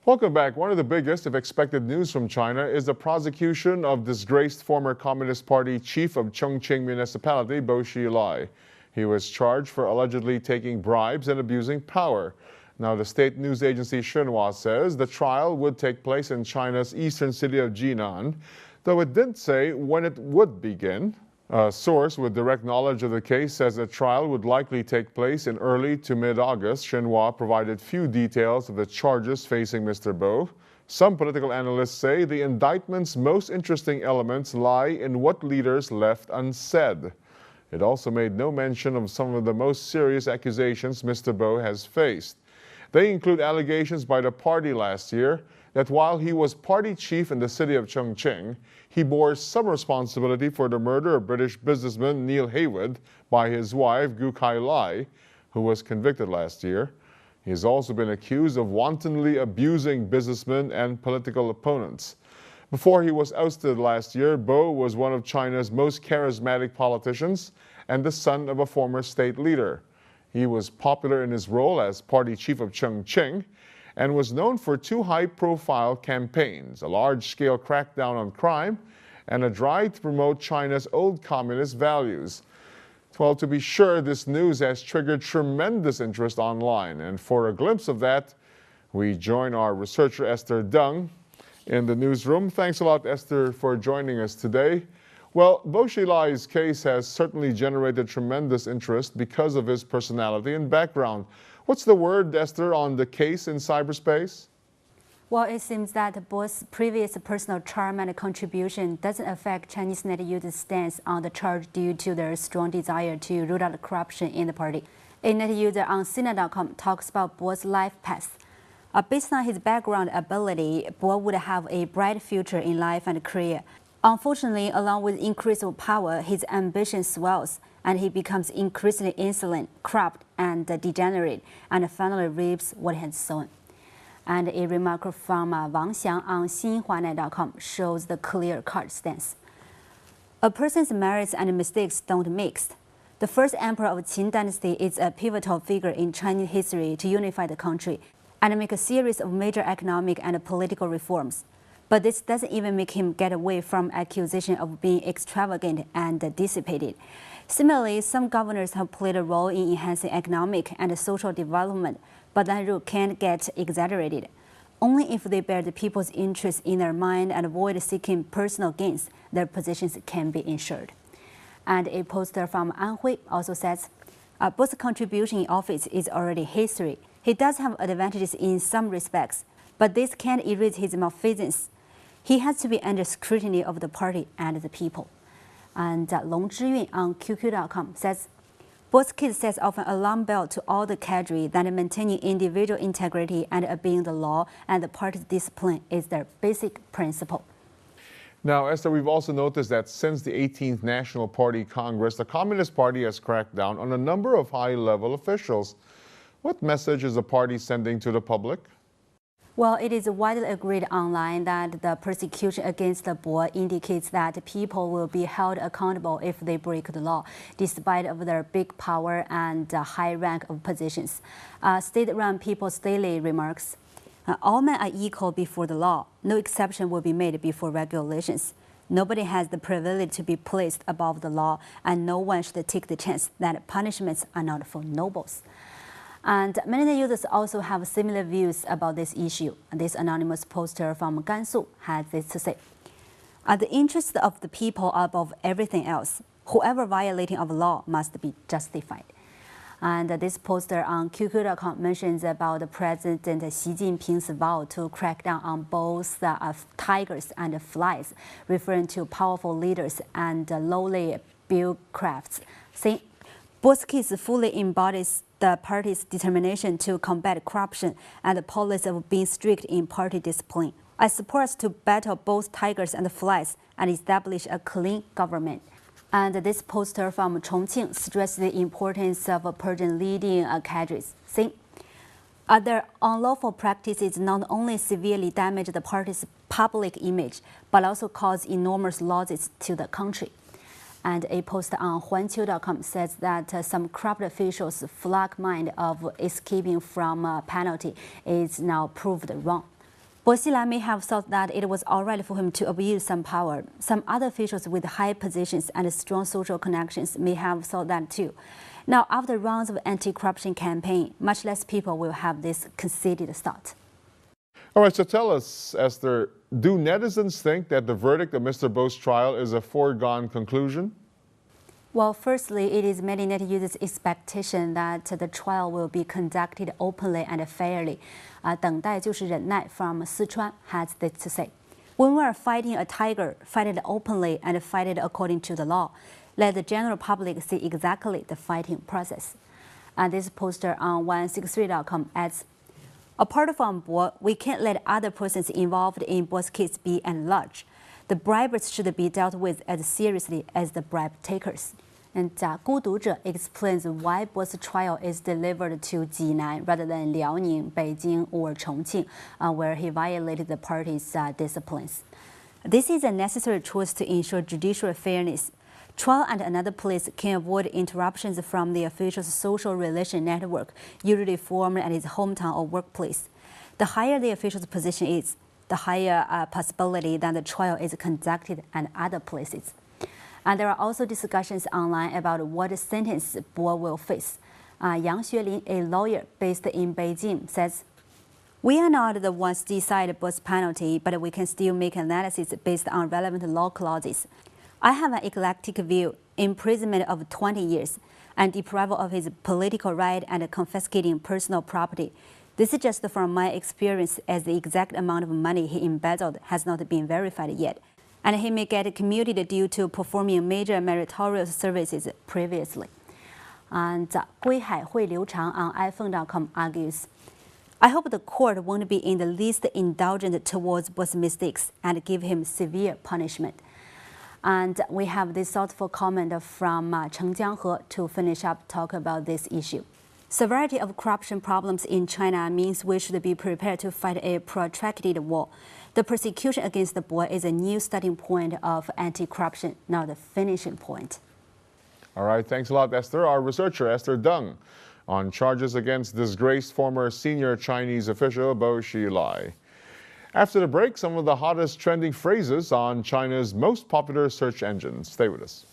Welcome back. One of the biggest, if expected, news from China is the prosecution of disgraced former Communist Party chief of Chongqing municipality, Xilai. He was charged for allegedly taking bribes and abusing power. Now, the state news agency Xinhua says the trial would take place in China's eastern city of Jinan, though it didn't say when it would begin. A source with direct knowledge of the case says the trial would likely take place in early to mid-August. Xinhua provided few details of the charges facing Mr. Bo. Some political analysts say the indictment's most interesting elements lie in what leaders left unsaid. It also made no mention of some of the most serious accusations Mr. Bo has faced. They include allegations by the party last year that while he was party chief in the city of Chongqing, he bore some responsibility for the murder of British businessman Neil Heywood by his wife, Kailai, who was convicted last year. He has also been accused of wantonly abusing businessmen and political opponents. Before he was ousted last year, Bo was one of China's most charismatic politicians and the son of a former state leader. He was popular in his role as party chief of Chongqing and was known for two high-profile campaigns, a large-scale crackdown on crime and a drive to promote China's old communist values. Well, to be sure, this news has triggered tremendous interest online, and for a glimpse of that, we join our researcher Esther Deng in the newsroom. Thanks a lot, Esther, for joining us today. Well, Xilai's case has certainly generated tremendous interest because of his personality and background. What's the word, Esther, on the case in cyberspace? Well, it seems that Bo's previous personal charm and contribution doesn't affect Chinese net users' stance on the charge due to their strong desire to root out corruption in the party. A net user on Sina.com talks about Bo's life path. Based on his background ability, Bo would have a bright future in life and career. Unfortunately, along with increase of power, his ambition swells, and he becomes increasingly insolent, corrupt, and degenerate, and finally reaps what he has sown. And a remark from Wang Xiang on Xinhuanet.com shows the clear-cut stance. A person's merits and mistakes don't mix. The first emperor of Qin dynasty is a pivotal figure in Chinese history to unify the country and make a series of major economic and political reforms. But this doesn't even make him get away from accusation of being extravagant and dissipated. Similarly, some governors have played a role in enhancing economic and social development, but that role can't get exaggerated. Only if they bear the people's interests in their mind and avoid seeking personal gains, their positions can be ensured. And a poster from Anhui also says, Bo's contribution in office is already history. He does have advantages in some respects, but this can't erase his malfeasance. He has to be under scrutiny of the party and the people. And Long Zhiyun on QQ.com says, Bo's case sets off an alarm bell to all the cadre that maintaining individual integrity and obeying the law and the party's discipline is their basic principle. Now, Esther, we've also noticed that since the 18th National Party Congress, the Communist Party has cracked down on a number of high-level officials. What message is the party sending to the public? Well, it is widely agreed online that the persecution against the Bo indicates that people will be held accountable if they break the law, despite of their big power and high rank of positions. State-run People's Daily remarks, all men are equal before the law. No exception will be made before regulations. Nobody has the privilege to be placed above the law, and no one should take the chance that punishments are not for nobles. And many users also have similar views about this issue. This anonymous poster from Gansu has this to say. The interests of the people are above everything else. Whoever violating of law must be justified. And this poster on QQ.com mentions about the President Xi Jinping's vow to crack down on both tigers and flies, referring to powerful leaders and lowly bureaucrats, saying Bo's case fully embodies the party's determination to combat corruption and the policy of being strict in party discipline. I support us to battle both tigers and flies and establish a clean government. And this poster from Chongqing stresses the importance of purging leading cadres, saying, their unlawful practices not only severely damage the party's public image, but also cause enormous losses to the country. And a post on Huanqiu.com says that some corrupt officials' flag mind of escaping from penalty is now proved wrong. Bo Xilai may have thought that it was all right for him to abuse some power. Some other officials with high positions and strong social connections may have thought that too. Now, after rounds of anti-corruption campaign, much less people will have this conceited thought. All right, so tell us, Esther, do netizens think that the verdict of Mr. Bo's trial is a foregone conclusion? Well, firstly, it is many net users' expectation that the trial will be conducted openly and fairly. 等待就是忍耐 from Sichuan has this to say. When we are fighting a tiger, fight it openly and fight it according to the law. Let the general public see exactly the fighting process. And this poster on 163.com adds, apart from Bo, we can't let other persons involved in Bo's case be enlarged. The bribers should be dealt with as seriously as the bribe takers. And 孤独者 explains why Bo's trial is delivered to Jinan rather than Liaoning, Beijing, or Chongqing, where he violated the party's disciplines. This is a necessary choice to ensure judicial fairness. Trial at another place can avoid interruptions from the official's social relation network, usually formed at his hometown or workplace. The higher the official's position is, the higher possibility that the trial is conducted at other places. And there are also discussions online about what sentence Bo will face. Yang Xuelin, a lawyer based in Beijing, says, "We are not the ones to decide Bo's penalty, but we can still make analysis based on relevant law clauses. I have an eclectic view: imprisonment of 20 years, and deprival of his political right and confiscating personal property. This is just from my experience, as the exact amount of money he embezzled has not been verified yet. And he may get commuted due to performing major meritorious services previously." And 归海会流长 on iPhone.com argues, "I hope the court won't be in the least indulgent towards Bo's mistakes and give him severe punishment." And we have this thoughtful comment from Chengjiang to finish up talk about this issue. Severity of corruption problems in China means we should be prepared to fight a protracted war. The persecution against the Bo is a new starting point of anti-corruption, not a finishing point. All right, thanks a lot, Esther. Our researcher, Esther Deng, on charges against disgraced former senior Chinese official Bo Xilai. After the break, some of the hottest trending phrases on China's most popular search engines. Stay with us.